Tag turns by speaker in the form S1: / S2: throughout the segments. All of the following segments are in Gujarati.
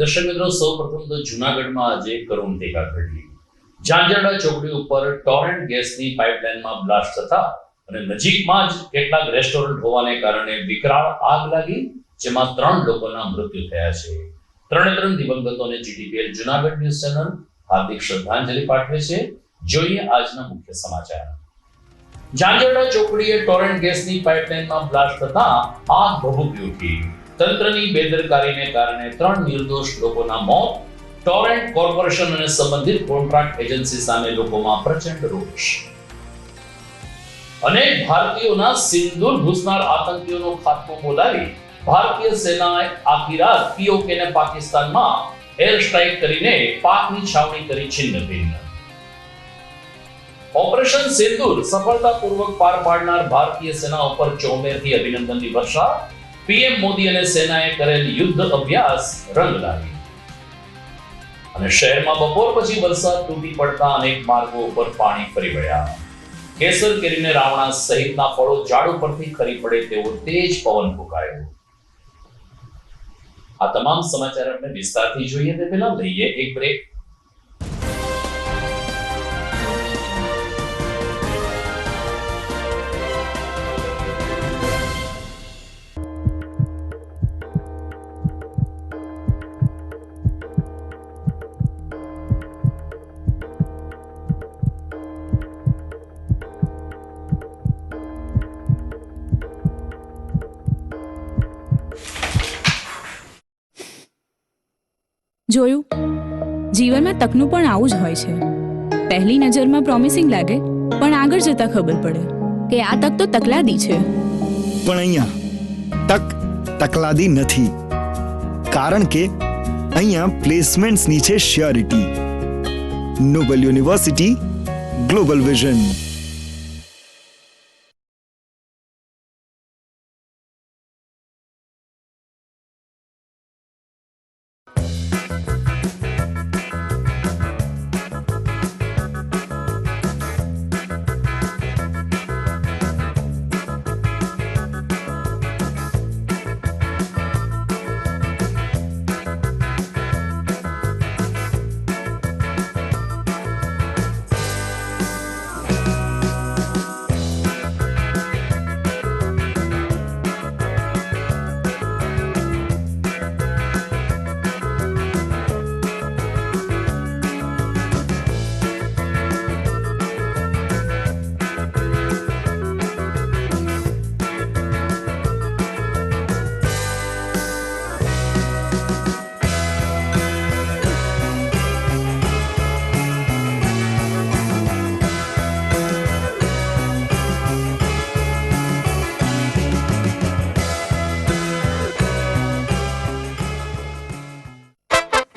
S1: દર્શક મિત્રો, સૌપ્રથમ તો જૂનાગઢમાં આજે કરુણ ટેકા ઘટી. ઝાંઝરડા ચોકડી ઉપર ટોરેન્ટ ગેસની પાઇપલાઇનમાં બ્લાસ્ટ થતા અને નજીકમાં જ કેટલાક રેસ્ટોરન્ટ હોવાને કારણે વિકરાળ આગ લાગી, જેમાં 3 લોકોના મૃત્યુ થયા છે. 3 દિવંગતોને જીટીપીએલ જૂનાગઢ ન્યૂઝ ચેનલ હાર્દિક શ્રદ્ધાંજલિ પાઠવે છે. જોઈએ આજના મુખ્ય સમાચાર. ઝાંઝરડા ચોકડીએ ટોરેન્ટ ગેસની પાઇપલાઇનમાં બ્લાસ્ટ થતા આગ ભભૂકી ઉઠી. તંત્રની બેદરકારીને કારણે 3 નિર્દોષ લોકોના મોત. ટોરેન્ટ કોર્પોરેશન અને સંબંધિત કોન્ટ્રાક્ટ એજન્સી સામે લોકોમાં પ્રચંડ રોષ. અનેક ભારતીયોના સિંદૂર ઘૂસનાર આતંકીઓનો ખાત્મો બોલાવી ભારતીય સેનાએ આખી રાત પીઓકેને પાકિસ્તાનમાં એર સ્ટ્રાઇક કરીને પાકની છાવણી કરી છિન્નભિન્ન. ઓપરેશન સિંદૂર સફળતાપૂર્વક પાર પાડનાર ભારતીય સેના ઉપર ચોમેરથી અભિનંદનની વર્ષા. પીએમ મોદી અને સેનાએ કરેલ યુદ્ધ અભ્યાસ રંગ લાવી. અને શહેરમાં બપોર પછી વરસાદ તૂટી પડતા અનેક માર્ગો ઉપર પાણી ફરી વળ્યા. કેસર કેરીને રાવણા સહિતના ફળો ઝાડ ઉપરથી ખરી પડે તેવો તેજ પવન ફૂંકાયો. આ તમામ સમાચાર આપણે વિસ્તારથી જોઈએ તે પહેલા લઈએ એક બ્રેક.
S2: જોયું, જીવનમાં તકનું પણ આવું જ હોય છે. પહેલી નજરમાં પ્રોમિસિંગ લાગે, પણ આગળ જતા ખબર પડે કે આ તક તો તકલાદી છે.
S3: પણ અહીંયા તક તકલાદી નથી, કારણ કે અહીંયા પ્લેસમેન્ટ્સની છે surety. Noble University, global vision.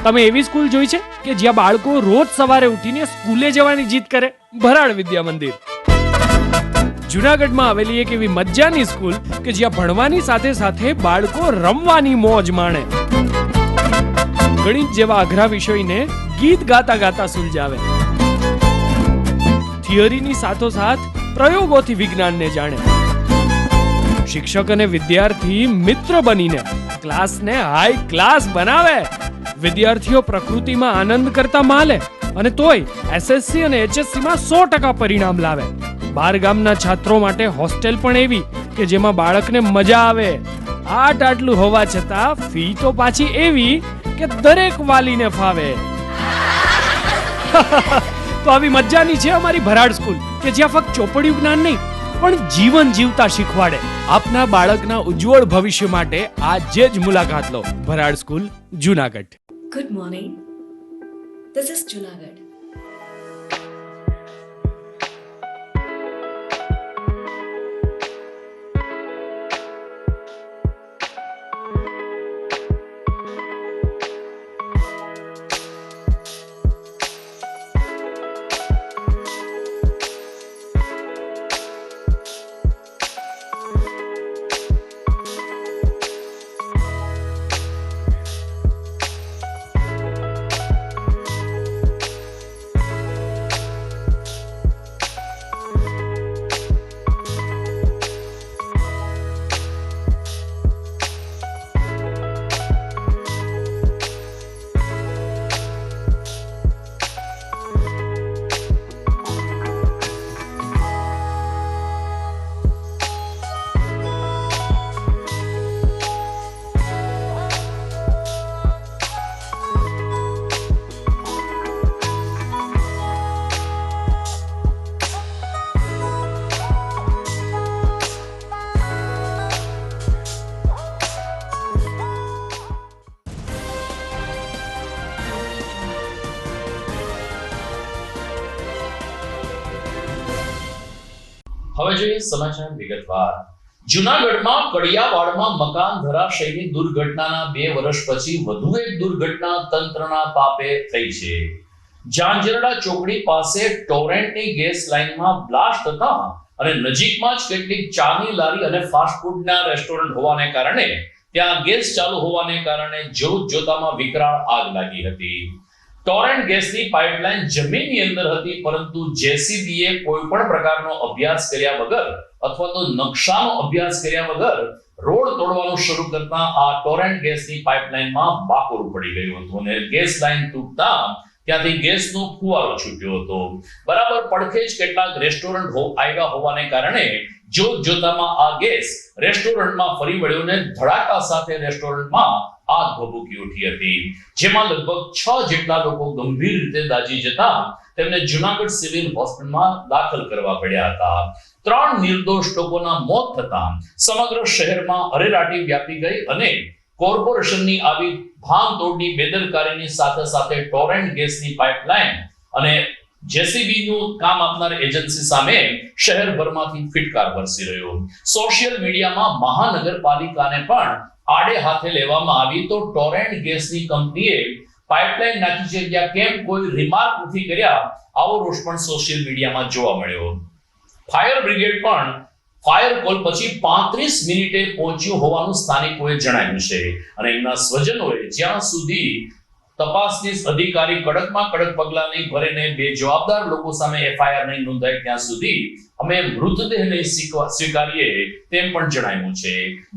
S4: તમે એવી સ્કૂલ જોઈ છે કે જ્યાં બાળકો રોજ સવારે ઉઠીને સ્કૂલે જવાની જીદ કરે? ભરાડ વિદ્યા મંદિર. જૂનાગઢમાં આવેલી એક એવી મજાની સ્કૂલ કે જ્યાં ભણવાની સાથે સાથે બાળકો રમવાની મોજ માણે. ગણિત જેવા અઘરા વિષયને ગીત ગાતા ગાતા સુલઝાવે. થિયરીની સાથોસાથ પ્રયોગોથી વિજ્ઞાનને જાણે. શિક્ષક અને વિદ્યાર્થી મિત્ર બનીને ક્લાસને હાઈ ક્લાસ બનાવે. વિદ્યાર્થીઓ પ્રકૃતિમાં આનંદ કરતા માલે અને તોય એસએસસી અને એચએસસી માં 100% પરિણામ લાવે. બાર ગામના છાત્રો માટે હોસ્ટેલ પણ એવી કે જેમાં બાળકને મજા આવે. આટલું હોવા છતાં ફી તો પાછી એવી કે દરેક વાલીને ફાવે. તો આવી મજાની છે અમારી ભરાડ સ્કૂલ કે જ્યાં ફક્ત ચોપડિયું જ્ઞાન નહીં પણ જીવન જીવતા શીખવાડે. આપના બાળકના ઉજ્જવળ ભવિષ્ય માટે આજે જ મુલાકાત લો. Bharad school, Junagadh.
S5: Good morning. This is Junagadh.
S1: હવે જોઈએ સમાચાર વિગતવાર. જૂનાગઢમાં કડિયાવાડમાં મકાન ધરાશયની દુર્ઘટનાના 2 વર્ષ પછી વધુ એક દુર્ઘટના તંત્રના પાપે થઈ છે. ઝાંઝરડા ચોકડી પાસે ટોરેન્ટની ગેસ લાઇનમાં બ્લાસ્ટ થતા અને નજીકમાં જ કેટલીક ચાની લારી અને ફાસ્ટ ફૂડના રેસ્ટોરન્ટ હોવાને કારણે ત્યાં ગેસ ચાલુ હોવાને કારણે જોતામાં વિકરાળ આગ લાગી હતી. ટોરેન્ટ ગેસની પાઇપલાઇન જમીનની અંદર હતી, પરંતુ જેસીબીએ કોઈ પણ પ્રકારનો અભ્યાસ કર્યા વગર અથવા તો નકશાનો અભ્યાસ કર્યા વગર રોડ તોડવાનું શરૂ કરતા આ ટોરેન્ટ ગેસની પાઇપલાઇનમાં બાકોરું પડી ગયું હતું અને ગેસ લાઇન તૂટતા ત્યાંથી ગેસનો ફુવારો છૂટ્યો હતો. બરાબર પડખે જ કેટલાક રેસ્ટોરન્ટ આવ્યા હોવાને કારણે જોતામાં આ ગેસ રેસ્ટોરન્ટમાં ફરી વળ્યો ને ધડાકા સાથે રેસ્ટોરન્ટમાં આગ ભભૂકી ઉઠી હતી, જેમાં લગભગ 6 જેટલા લોકો ગંભીર રીતે દાઝી જતા તેમને જૂનાગઢ સિવિલ હોસ્પિટલમાં દાખલ કરવા પડ્યા હતા. 3 નિર્દોષ લોકોના મોત થતા સમગ્ર શહેરમાં અરેરાટી વ્યાપી ગઈ અને કોર્પોરેશનની આવી ભાંગતોડની બેદરકારીની સાથે સાથે ટોરેન્ટ ગેસની પાઇપલાઇન અને જેસીબી નું કામ આપનાર એજન્સી સામે શહેરભરમાંથી ફિટકાર વરસી રહ્યો. સોશિયલ મીડિયામાં મહાનગરપાલિકાને પણ આડે હાથે લેવામાં આવી તો ટોરેન્ટ ગેસની કંપનીએ પાઇપલાઇન નાખી છે ત્યાં કેમ કોઈ રિમાર્ક નથી કર્યા, આવો રોષ પણ સોશિયલ મીડિયામાં જોવા મળ્યો. ફાયર બ્રિગેડ પણ ફાયર કોલ પછી 35 મિનિટે પહોંચ્યું હોવાનું સ્થાનિકોએ જણાવ્યું છે અને એમના સ્વજનોએ જ્યાં સુધી તપાસનીશ અધિકારી કડકમાં કડક પગલાં નહીં ભરીને બે જવાબદાર લોકો સામે એફઆઈઆર નહીં નોંધાય ત્યાં સુધી અમે મૃતદેહ નહીં સ્વીકારીએ તેમ પણ જણાવ્યું છે.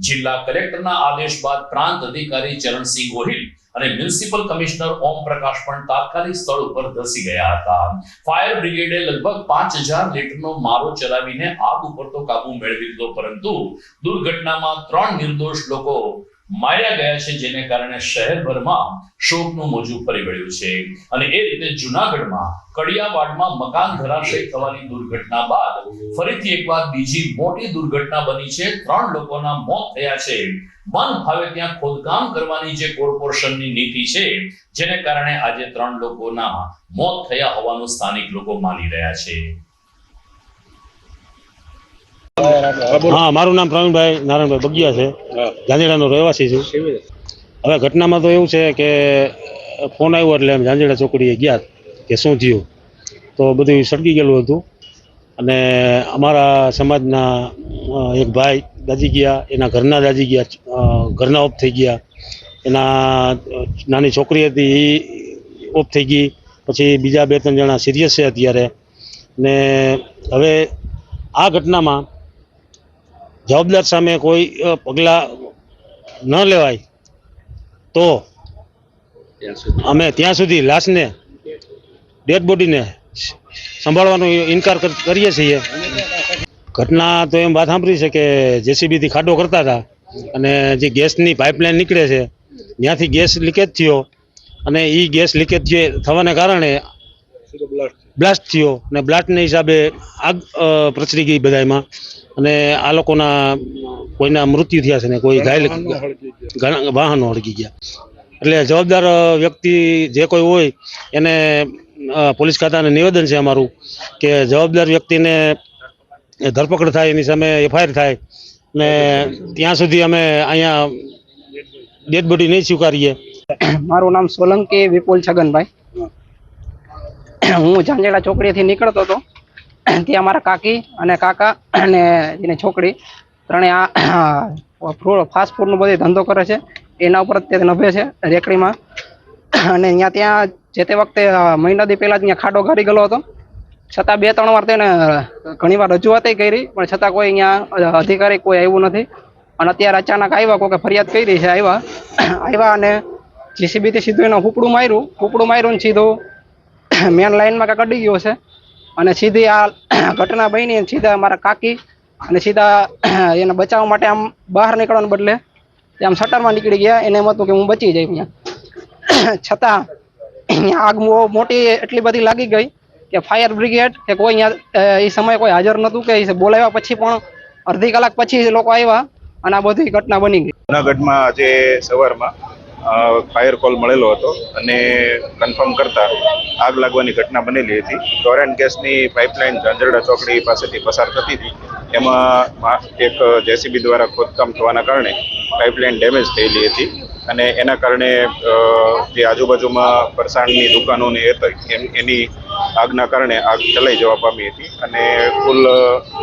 S1: જિલ્લા કલેક્ટરના આદેશ બાદ પ્રાંત અધિકારી ચરણસિંહ ગોહિલ અને મ્યુનિસિપલ કમિશનર ઓમ પ્રકાશ પણ તાત્કાલિક સ્થળ ઉપર ધસી ગયા હતા. ફાયર બ્રિગેડે લગભગ 5000 લીટરનો મારો ચલાવીને આગ ઉપર તો કાબુ મેળવી લીધો, પરંતુ દુર્ઘટનામાં 3 નિર્દોષ લોકો માર્યા ગયા છે, જેને કારણે શહેરભરમાં શોકનું મોજું ફરી વળ્યું છે. અને એ રીતે જૂનાગઢમાં કડિયાવાડમાં મકાન ધરાશય થવાની દુર્ઘટના બાદ ફરીથી એકવાર બીજી મોટી દુર્ઘટના બની છે. 3 લોકોના મોત થયા છે. મન ફાવે ત્યાં ખોદકામ કરવાની જે કોર્પોરેશનની નીતિ છે, જેને કારણે આજે 3 લોકોના મોત થયા હોવાનું સ્થાનિક લોકો માની રહ્યા છે.
S6: હા, મારું નામ પ્રવીણભાઈ નારાયણભાઈ બગિયા છે, ઝાંઝરડાનો રહેવાસી છું. હવે ઘટનામાં તો એવું છે કે ફોન આવ્યો એટલે અમે ઝાંઝરડા ચોકડીએ ગયા કે શું થયું, તો બધું સળગી ગયેલું હતું અને અમારા સમાજના એક ભાઈ દાજી ગયા, એના ઘરના દાજી ગયા, ઘરના ઓફ થઈ ગયા, એના નાની છોકરી હતી એ ઓફ થઈ ગઈ, પછી બીજા 2-3 જણા સિરિયસ છે અત્યારે. ને હવે આ ઘટનામાં જવાબદાર સામે કોઈ પગલાં ન લેવાય તો અમે ત્યાં સુધી લાશને, ડેડ બોડીને સંભાળવાનો ઇનકાર કરીએ છીએ. ઘટના તો એમ વાત સાંભળી છે કે જેસીબીથી ખાડો કરતા હતા અને જે ગેસની પાઇપલાઇન નીકળે છે ત્યાંથી ગેસ લીકેજ થયો અને એ ગેસ લીકેજ થવાને કારણે બ્લાસ્ટ થયો અને બ્લાસ્ટના હિસાબે આગ પ્રસરી ગઈ બધામાં અને આ લોકોના કોઈના મૃત્યુ થયા છે ને કોઈ ઘાયલ, ઘણા વાહનો હળગી ગયા. એટલે જવાબદાર વ્યક્તિ જે કોઈ હોય એને પોલીસ ખાતાને નિવેદન છે અમારું કે જવાબદાર વ્યક્તિને ધરપકડ થાય, એની સામે એફઆઈઆર થાય ને ત્યાં સુધી અમે અહીંયા ડેડ બોડી નહીં સ્વીકારીએ.
S7: મારું નામ સોલંકી વિપુલ છગનભાઈ. હું ઝાંઝરડા ચોકડીએથી નીકળતો હતો, ત્યાં મારા કાકી અને કાકા અને એની છોકરી ત્રણે આ ફાસ્ટ ફૂડનો બધો ધંધો કરે છે, એના ઉપર તે નભે છે રેકડીમાં. અને ત્યાં જે તે વખતે મહિના દી પહેલાં ત્યાં ખાડો ગાડી ગયેલો હતો, છતાં 2-3 વાર તેને ઘણી વાર રજૂઆત કરી, પણ છતાં કોઈ અહીંયા અધિકારી કોઈ આવ્યું નથી. અને અત્યારે અચાનક આવ્યા, કોઈ ફરિયાદ કરી છે, આવ્યા અને જીસીબીથી સીધું એનું ફૂપડું માર્યું ને સીધું મેન લાઈનમાં કાંઈક અડી ગયો છે અને સીધી આ ઘટના બની. સીધા મારા કાકી અને સીધા એને બચાવવા માટે આમ બહાર નીકળવાને બદલે આમ શટરમાં નીકળી ગયા. એને એમ હતું કે હું બચી જાય અહીંયા, છતાં અહીંયા આગ મોટી એટલી બધી લાગી ગઈ કે ફાયર બ્રિગેડ કે કોઈ અહીંયા એ સમયે કોઈ હાજર નહોતું, કે બોલાવ્યા પછી પણ અડધી કલાક પછી લોકો આવ્યા અને આ બધી ઘટના બની ગઈ.
S8: જૂનાગઢમાં આજે સવારમાં ફાયર કોલ મળેલો હતો અને કન્ફર્મ કરતા આગ લાગવાની ઘટના બનેલી હતી. ટોરેન્ટ ગેસની પાઇપલાઇન ઝાંઝરડા ચોકડી પાસેથી પસાર થતી હતી એમાં એક જેસીબી દ્વારા ખોદકામ થવાના કારણે પાઇપલાઇન ડેમેજ થયેલી હતી અને એના કારણે જે આજુબાજુમાં ફરસાણની દુકાનો ને એની આગના કારણે આગ ફેલાઈ જવા પામી હતી અને કુલ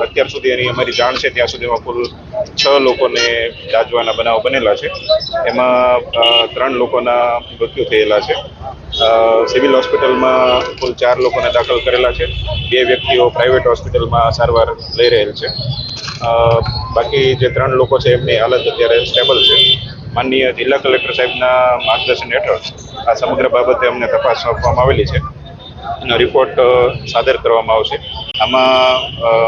S8: અત્યાર સુધી એની અમારી જાણ છે ત્યાં સુધીમાં કુલ 6 લોકોને દાઝવાના બનાવ બનેલા છે. એમાં 3 લોકોના મૃત્યુ થયેલા છે. સિવિલ હોસ્પિટલમાં કુલ 4 લોકોને દાખલ કરેલા છે. 2 વ્યક્તિઓ પ્રાઇવેટ હોસ્પિટલમાં સારવાર લઈ રહેલ છે. બાકી જે 3 લોકો છે એમની હાલત અત્યારે સ્ટેબલ છે. માનનીય જિલ્લા કલેક્ટર સાહેબના માર્ગદર્શન હેઠળ આ સમગ્ર બાબતે અમને તપાસ સોંપવામાં આવેલી છે અને રિપોર્ટ સાદર કરવામાં આવશે. આમાં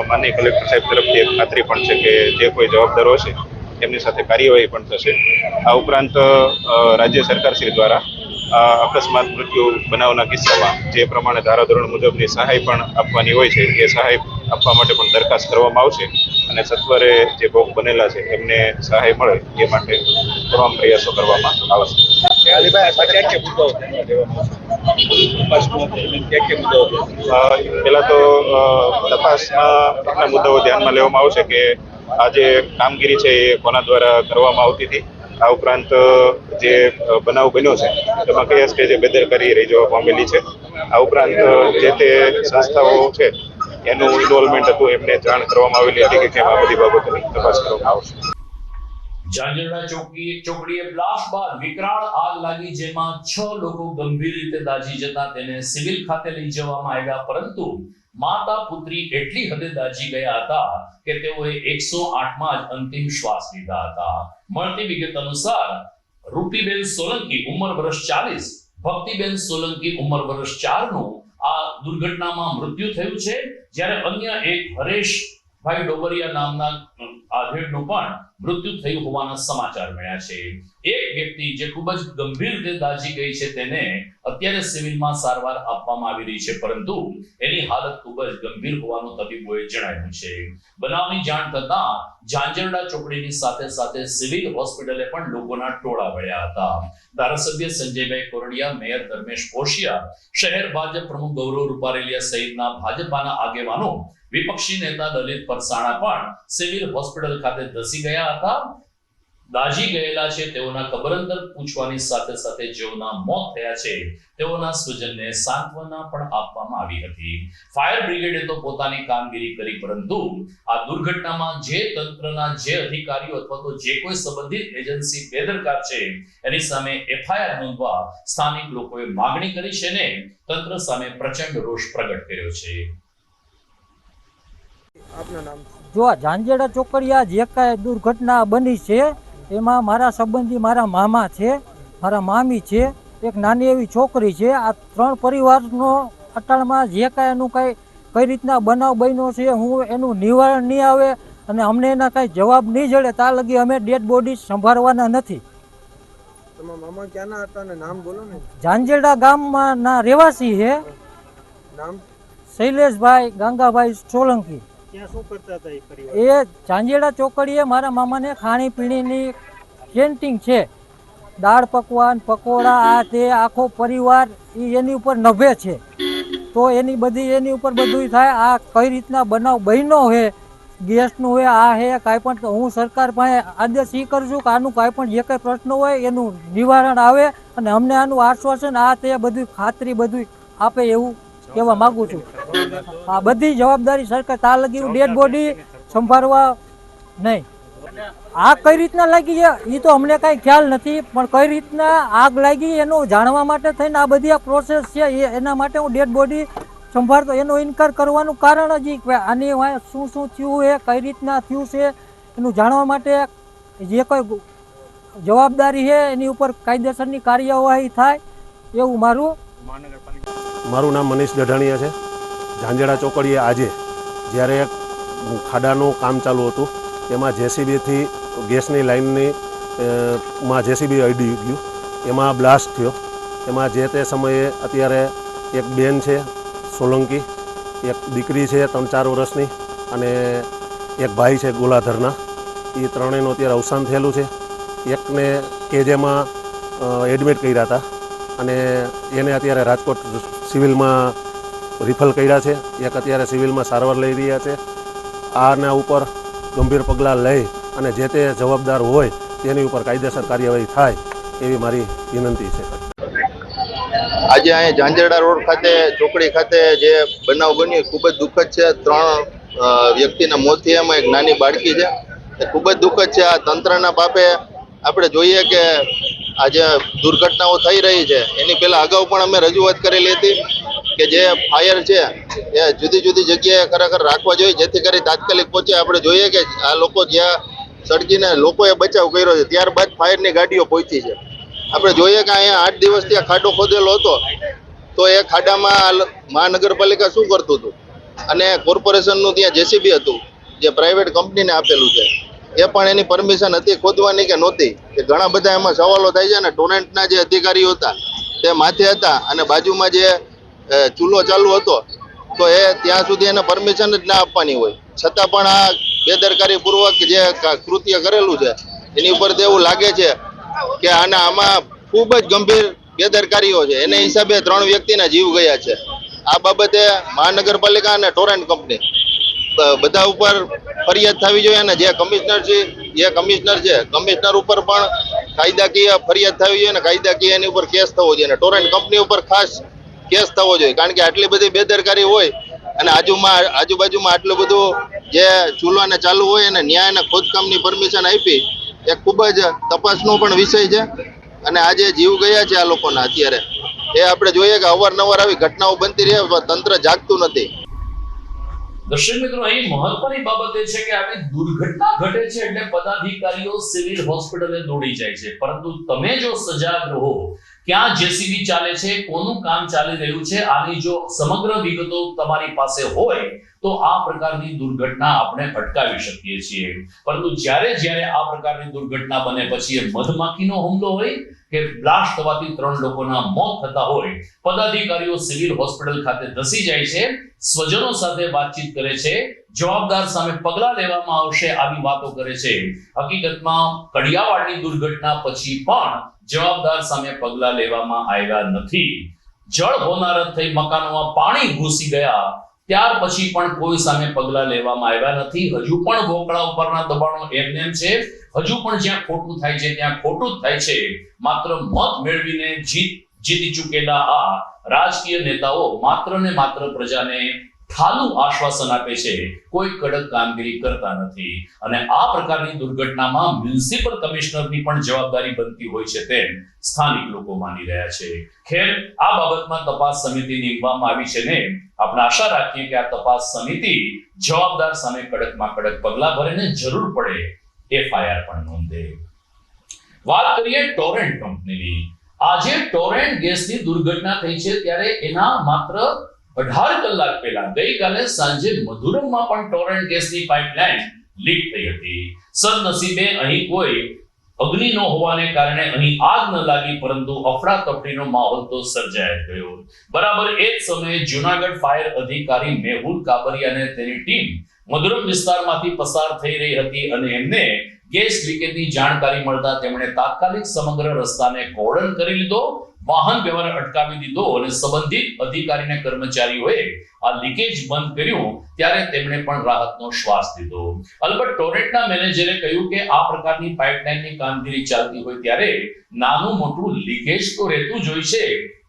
S8: માનનીય કલેક્ટર સાહેબ તરફથી એક ખાતરી પણ છે કે જે કોઈ જવાબદારો હશે એમની સાથે કાર્યવાહી પણ થશે. આ ઉપરાંત રાજ્ય સરકારશ્રી દ્વારા અકસ્માત મૃત્યુ બનાવના કિસ્સામાં જે પ્રમાણે ધારાધોરણ મુજબની સહાય પણ આપવાની હોય છે એ સહાય આપવા માટે પણ દરખાસ્ત કરવામાં આવશે અને સત્વરે જે ભોગ બનેલા છે એમને સહાય મળે એ માટે તમામ પ્રયાસો કરવામાં આવશે. પહેલા તો તપાસમાં કેટલા મુદ્દાઓ ધ્યાનમાં લેવામાં આવશે કે આ જે કામગીરી છે એ કોના દ્વારા કરવામાં આવતી હતી. આ ઉપરાંત જે બનાવ બન્યો છે તેમાં કયા સ્ટેજે બેદરકારી રહી જવા પામેલી છે. આ ઉપરાંત જે તે સંસ્થાઓ છે એનું ઇન્વોલ્વમેન્ટ હતું એમને જાણ કરવામાં આવેલી હતી કે કેમ આ બધી બાબતોની તપાસ કરવામાં આવશે.
S1: ઝાંઝરડા ચોકડીએ બ્લાસ્ટ બાદ વિકરાળ આગ લાગી જેમાં 6 લોકો ગંભીર રીતે દાઝી જતા તેને સિવિલ ખાતે લઈ જવામાં આવ્યા, પરંતુ માતા પુત્રી એટલી હદે દાઝી ગયા હતા કે તેઓએ 108માં જ અંતિમ શ્વાસ લીધા હતા. મળતી વિગત અનુસાર રૂપીબેન સોલંકી ઉંમર વર્ષ 40, ભક્તિબેન સોલંકી ઉંમર વર્ષ 4 નું આ દુર્ઘટનામાં મૃત્યુ થયું છે, જ્યારે અન્ય એક હરેશભાઈ ડોબરિયા નામના આધેડનું પણ મૃત્યુ થયું હોવાના સમાચાર મળ્યા છે. એક વ્યક્તિ જે ખૂબ જ ગંભીર રીતે દાઝી ગઈ છે તેને અત્યારે સિવિલમાં સારવાર આપવામાં આવી રહી છે, પરંતુ એની હાલત ખૂબ જ ગંભીર હોવાનું તબીબોએ જણાવ્યું છે. બનાવની જાણ થતાં ઝાંઝરડા ચોકડીની સાથે સાથે સિવિલ હોસ્પિટલે પણ લોકોના ટોળા વળ્યા હતા. ધારાસભ્ય સંજયભાઈ કોરડિયા, મેયર ધર્મેશ કોશિયા, શહેર ભાજપ પ્રમુખ ગૌરવ રૂપારેલિયા સહિતના ભાજપાના આગેવાનો, વિપક્ષી નેતા દલિત પરસાણા પણ સિવિલ હોસ્પિટલ ખાતે ધસી ગયા હતા. દાઝી ગયેલા છે તેઓના કબર અંદર પૂછવાની સાથે સાથે જેઓના મોત થયા છે તેઓના સ્વજનને સાંત્વના પણ આપવામાં આવી હતી. ફાયર બ્રિગેડે તો પોતાની કામગીરી કરી, પરંતુ આ દુર્ઘટનામાં જે તંત્રના જે અધિકારીઓ અથવા તો જે કોઈ સંબંધિત એજન્સી બેદરકાર છે એની સામે એફઆઈઆર નોંધવા સ્થાનિક લોકોએ માંગણી કરી છે ને તંત્ર સામે પ્રચંડ રોષ પ્રગટ કર્યો છે.
S9: જો ઝાંઝરડા ચોકડીયા જે કાંઈ દુર્ઘટના બની છે એમાં મારા સંબંધી મારા મામા છે, મારા મામી છે, એક નાની એવી છોકરી છે. આ 3 પરિવારનો અટાણમાં જે કાંઈ એનું કાંઈ કઈ રીતના બનાવ બન્યો છે હું એનું નિવારણ નહીં આવે અને અમને એના કાંઈ જવાબ નહીં જડે ત્યાં લગી અમે ડેડ બોડી સંભાળવાના નથી.
S10: મામા ક્યાંના હતા ને નામ બોલો ને.
S9: ઝાંઝરડા ગામમાં ના રહેવાસી છે.
S10: નામ
S9: શૈલેષભાઈ ગાંગાભાઈ સોલંકી.
S10: શું કરતા હતા
S9: એ ઝાંઝરડા ચોકડીએ મારા મામાને ખાણીપીણીની કેન્ટીન છે. દાળ પકવાન, પકોડા, આ તે આખો પરિવાર એની ઉપર નભે છે. તો એની ઉપર બધું થાય. આ કઈ રીતના બનાવ બન્યો છે, ગેસનું હોય, આ હે કાંઈ પણ, તો હું સરકાર પાસે આદેશ એ કરું છું કે આનું કાંઈ પણ જે કાંઈ પ્રશ્ન હોય એનું નિવારણ આવે અને અમને આનું આશ્વાસન આ તે બધું ખાતરી બધું આપે એવું કહેવા માંગુ છું. આ બધી જવાબદારી સરકાર તા લગી ડેડ બોડી સંભાળવા નહીં. આ કઈ રીતના લાગી છે એ તો અમને કાંઈ ખ્યાલ નથી, પણ કઈ રીતના આગ લાગી એનું જાણવા માટે થઈને આ બધી આ પ્રોસેસ છે. એના માટે હું ડેડ બોડી સંભાળતો એનો ઇનકાર કરવાનું કારણ જ આની શું થયું છે, કઈ રીતના થયું છે એનું જાણવા માટે જે કોઈ જવાબદારી છે એની ઉપર કાયદેસરની કાર્યવાહી થાય એવું મારું
S6: નામ મનીષ દઢાણીયા છે. ઝાંઝરડા ચોકડીએ આજે જ્યારે એક ખાડાનું કામ ચાલુ હતું એમાં જેસીબીથી ગેસની લાઇનની માં જેસીબી અડી ગયું, એમાં બ્લાસ્ટ થયો. એમાં જે તે સમયે અત્યારે એક બેન છે સોલંકી, એક દીકરી છે 3-4 વર્ષની અને એક ભાઈ છે ગોલાધરના. એ ત્રણેયનું અત્યારે અવસાન થયેલું છે. એકને કેજેમાં એડમિટ કર્યા હતા અને એને અત્યારે રાજકોટ સિવિલમાં રિફર કર્યા છે. એક અત્યારે સિવિલમાં સારવાર લઈ રહ્યા છે.
S11: આના ઉપર ગંભીર પગલાં લઈ અને જે તે જવાબદાર હોય તેની ઉપર કાયદેસર કાર્યવાહી થાય એવી મારી વિનંતી છે.
S12: આજે અહીંયા ઝાંઝરડા રોડ ખાતે ચોકડી ખાતે જે બનાવ બન્યો ખૂબ જ દુઃખદ છે. 3 વ્યક્તિના મોત થયા, એમાં એક નાની બાળકી છે. એ ખૂબ જ દુઃખદ છે. આ તંત્રના પાપે આપણે જોઈએ કે આજે દુર્ઘટનાઓ થઈ રહી છે. એની પહેલા અગાઉ પણ અમે રજૂઆત કરેલી હતી કે જે ફાયર છે એ જુદી જુદી જગ્યાએ ખરેખર રાખવા જોઈએ, જેથી કરી તાત્કાલિક પહોંચે. આપણે જોઈએ કે આ લોકો જ્યાં સળગીને લોકોએ બચાવ કર્યો છે, ત્યારબાદ ફાયરની ગાડીઓ પહોંચી છે. આપણે જોઈએ કે અહીંયા 8 દિવસથી આ ખાડો ખોદેલો હતો, તો એ ખાડામાં મહાનગરપાલિકા શું કરતું હતું, અને કોર્પોરેશનનું ત્યાં જેસીબી હતું જે પ્રાઇવેટ કંપનીને આપેલું છે, એ પણ એની પરમિશન હતી ખોદવાની કે નહોતી, કે ઘણા બધા એમાં સવાલો થાય છે. અને ટોરેન્ટના જે અધિકારીઓ હતા તે માથે હતા, અને બાજુમાં જે ચૂલો ચાલુ હતો તો એ ત્યાં સુધી એને પરમિશન જ ના આપવાની હોય, છતાં પણ આ બેદરકારીપૂર્વક જે કૃત્ય કરેલું છે એની ઉપર તો એવું લાગે છે કે આમાં ખૂબ જ ગંભીર બેદરકારીઓ છે. એને હિસાબે 3 વ્યક્તિના જીવ ગયા છે. આ બાબતે મહાનગરપાલિકા અને ટોરેન્ટ કંપની બધા ઉપર ફરિયાદ થવી જોઈએ, અને જે કમિશનર છે કમિશનર ઉપર પણ કાયદાકીય ફરિયાદ થવી જોઈએ, અને કાયદાકીય એની ઉપર કેસ થવો જોઈએ, અને ટોરેન્ટ કંપની ઉપર ખાસ કેસ થવો જોઈએ. કારણ કે આટલી બધી બેદરકારી હોય અને આજુબાજુમાં આટલું બધું જે ચૂલાને ચાલુ હોય અને ન્યાય અને ખોદકામની પરમિશન આપી, એ ખૂબ જ તપાસનો પણ વિષય છે. અને આજે જીવ ગયા છે આ લોકોના અત્યારે, એ આપણે જોઈએ કે અવારનવાર આવી ઘટનાઓ બનતી રહે, પણ તંત્ર જાગતું નથી.
S1: દર્શક મિત્રો, અહીં મહત્વની બાબત એ છે કે આવી દુર્ઘટના ઘટે છે એટલે પદાધિકારીઓ સિવિલ હોસ્પિટલે દોડી જાય છે, પરંતુ તમે જો સજાગ રહો, ક્યાં જેસીબી ચાલે છે, કોનું કામ ચાલી રહ્યું છે, આની જો સમગ્ર વિગતો તમારી પાસે હોય તો આ પ્રકારની દુર્ઘટના આપણે અટકાવી શકીએ છીએ. પરંતુ જ્યારે આ પ્રકારની દુર્ઘટના બને પછી એ મધમાખીનો હુમલો હોય કે બ્લાસ્ટ થવાથી 3 લોકોના મોત થતા હોય, પદાધિકારીઓ સિવિલ હોસ્પિટલ ખાતે ધસી જાય છે, સ્વજનો સાથે વાતચીત કરે છે, જવાબદાર સામે પગલાં લેવામાં આવશે આવી વાતો કરે છે. હકીકતમાં કડિયાવાડની દુર્ઘટના પછી પણ જવાબદાર સામે પગલાં લેવામાં આવ્યા નથી. જળ હોનારત થઈ મકાનોમાં પાણી ઘૂસી ગયા ત્યાર પછી પણ કોઈ સામે પગલાં લેવામાં આવ્યા નથી. હજુ પણ વોકળા ઉપરના દબાણો એમનેમ છે. હજુ પણ જ્યાં ખોટું થાય છે ત્યાં ખોટું જ થાય છે. માત્ર મત મેળવીને જીતી ચૂકેલા આ રાજકીય નેતાઓ માત્ર ને માત્ર પ્રજાને ઠાલું આશ્વાસન આપે છે, કોઈ કડક કામગીરી કરતા નથી. અને આ પ્રકારની દુર્ઘટનામાં મ્યુનિસિપલ કમિશનરની પણ જવાબદારી બનતી હોય છે તેમ સ્થાનિક લોકો માની રહ્યા છે. ખેર, આ બાબતમાં તપાસ સમિતિ નીમવામાં આવી છે ને આપણે આશા રાખીએ કે આ તપાસ સમિતિ જવાબદાર સામે કડકમાં કડક પગલાં ભરે ને જરૂર પડે એફઆઈઆર પણ નોંધે. વાત કરીએ ટોરેન્ટ કંપનીની. આજે ટોરેન્ટ ગેસની દુર્ઘટના થઈ છે ત્યારે એના માત્ર 18 કલાક પહેલા ગઈકાલે સાંજે મધુરમમાં પણ ટોરેન્ટ ગેસની પાઇપલાઇન લીક થઈ હતી. સદનસીબે અહીં કોઈ અગ્નિ ન હોવાને કારણે અહીં આગ ન લાગી, પરંતુ અફડાતફડીનો માહોલ તો સર્જાઈ ગયો. બરાબર એ જ સમયે જૂનાગઢ ફાયર અધિકારી મેહુલ કાબરિયા અને તેની ટીમ મધુરમ વિસ્તારમાંથી પસાર થઈ રહી હતી અને એમને ગેસ લીકેજની જાણકારી મળતા તેમણે તાત્કાલિક સમગ્ર રસ્તાને કોર્ડન કરી લીધો, વાહન વ્યવહાર અટકાવી દીધો અને સંબંધિત અધિકારીને કર્મચારીઓએ આ લીકેજ બંધ કર્યું ત્યારે તેમણે પણ રાહતનો શ્વાસ લીધો. અલબત્ત ટોરેન્ટના મેનેજરે કહ્યું કે આ પ્રકારની પાઇપલાઇનની કામગીરી ચાલતી હોય ત્યારે નાનું મોટું લીકેજ તો રહેતું જ હોય છે.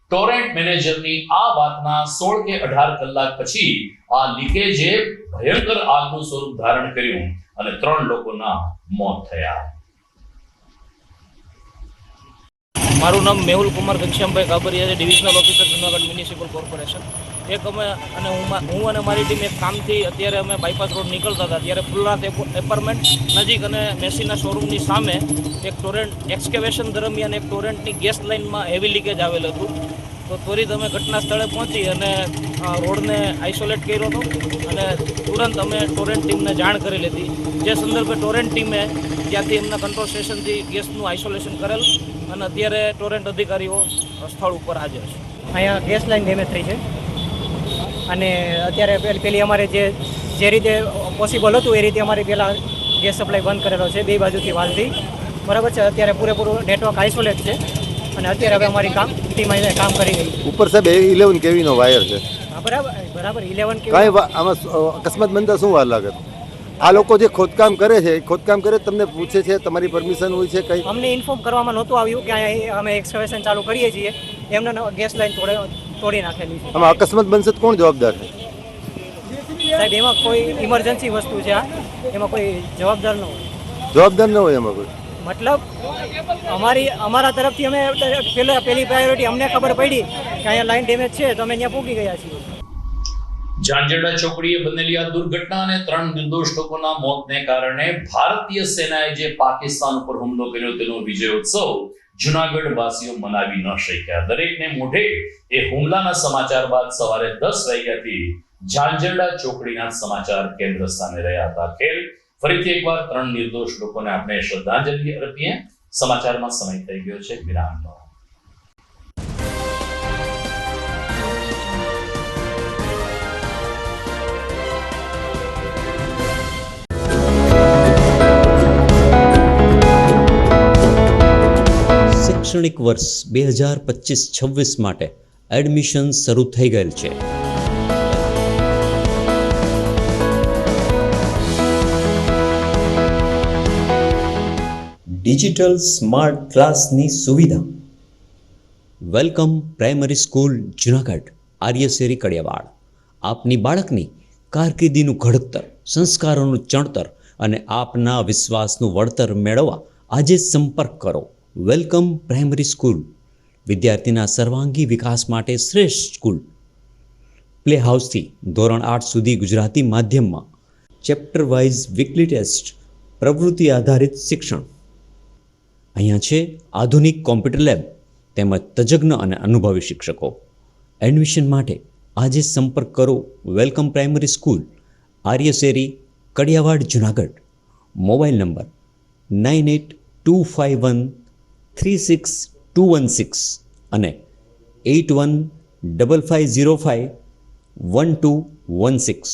S1: ટોરેન્ટ મેનેજરની આ વાતના 16 કે 18 કલાક પછી આ લીકેજે ભયંકર આગનું સ્વરૂપ ધારણ કર્યું અને 3 લોકોના મોત થયા.
S13: મારું નામ મેહુલ કુમાર ઘનશ્યામભાઈ કાબરિયા છે, divisional officer Junagadh municipal corporation. હું અને મારી ટીમ એક કામથી અત્યારે અમે બાયપાસ રોડ નીકળતા હતા ત્યારે ફુલનાથ એપાર્ટમેન્ટ નજીક અને મેસીના શોરૂમની સામે એક ટોરેન્ટ એક્સકેવેશન દરમિયાન એક ટોરેન્ટની ગેસ લાઇનમાં હેવી લીકેજ આવેલ હતું. તો ત્વરિત અમે ઘટના સ્થળે પહોંચી અને રોડને આઇસોલેટ કર્યો હતો અને તુરંત અમે ટોરેન્ટ ટીમને જાણ કરી લીધી. જે સંદર્ભે ટોરેન્ટ ટીમે ત્યાંથી એમના કંટ્રોલ સ્ટેશનથી ગેસનું આઇસોલેશન કરેલ અને અત્યારે ટોરેન્ટ અધિકારીઓ સ્થળ ઉપર હાજર છે.
S14: અહીંયા ગેસ લાઇન ડેમેજ થઈ છે અને અત્યારે પેલી અમારે જે રીતે પોસિબલ હતું એ રીતે અમારે પહેલાં ગેસ સપ્લાય બંધ કરેલો છે 2 બાજુથી વાલથી, બરાબર છે. અત્યારે પૂરેપૂરું નેટવર્ક આઇસોલેટ છે અને અત્યારે હવે અમારી ટીમ અહીંયા કામ કરી રહી છે.
S15: ઉપર સાહેબ 11 કેવીનો વાયર છે.
S14: બરાબર 11 કેવી.
S15: કાંઈ આમાં અકસ્માત બનતા શું વાર લાગે? આ લોકો જે ખોદકામ કરે છે ખોદકામ કરે તમને પૂછે છે તમારી પરમિશન હોય છે કઈ?
S14: અમને ઇન્ફોર્મ કરવામાં નહોતું આવ્યું કે અહીંયા અમે એક્સકેવેશન ચાલુ કરીએ છીએ. એમને ગેસ લાઈન તોડી નાખેલી છે.
S15: આમાં અકસ્માત બનશે તો કોણ જવાબદાર છે?
S14: સાહેબ એમાં કોઈ ઇમરજન્સી વસ્તુ છે આ, એમાં કોઈ જવાબદાર ન હોય.
S15: જવાબદાર ન હોય એમાં કોઈ?
S14: મતલબ અમારા તરફથી અમે પહેલી પ્રાયોરિટી અમને ખબર પડી કે અહીંયા લાઈન ડેમેજ છે તો અમે ત્યાં પૂગી ગયા છીએ.
S1: ઝાંઝરડા ચોકડીએ બનેલી આ દુર્ઘટના અને 3 નિર્દોષ લોકોના મોતને કારણે ભારતીય સેનાએ જે પાકિસ્તાન ઉપર હુમલો કર્યો તેનો વિજયોત્સવ જૂનાગઢ વાસીઓ મનાવી ન શક્યા. દરેકને મોઢે એ હુમલાના સમાચાર બાદ સવારે 10 વાગ્યાથી ઝાંઝરડા ચોકડીના સમાચાર કેન્દ્ર સ્થાને રહ્યા હતા. ખેર ફરીથી એકવાર 3 નિર્દોષ લોકોને આપણે શ્રદ્ધાંજલિ અર્પીએ. સમાચારમાં સમય થઈ ગયો છે વિરામનો.
S16: શૈક્ષણિક વર્ષ 2025-26 માટે એડમિશન શરૂ થઈ ગયેલ છે. ડિજિટલ સ્માર્ટ ક્લાસની સુવિધા. Welcome primary school Junagadh, Aryasheri Kadiyawad. આપની બાળકની કારકિર્દીનું ઘડતર, સંસ્કારોનું ચણતર અને આપના વિશ્વાસનું વળતર મેળવવા આજે સંપર્ક કરો. વેલકમ પ્રાઇમરી સ્કૂલ, વિદ્યાર્થીના સર્વાંગી વિકાસ માટે શ્રેષ્ઠ સ્કૂલ. પ્લે હાઉસથી ધોરણ 8 સુધી ગુજરાતી માધ્યમમાં ચેપ્ટર વાઇઝ વીકલી ટેસ્ટ, પ્રવૃત્તિ આધારિત શિક્ષણ. અહીંયા છે આધુનિક કોમ્પ્યુટર લેબ તેમજ તજજ્ઞ અને અનુભવી શિક્ષકો. એડમિશન માટે આજે સંપર્ક કરો. Welcome primary school, Aryasheri Kadiyawad, Junagadh. Mobile number 9825136216 અને 8155051216.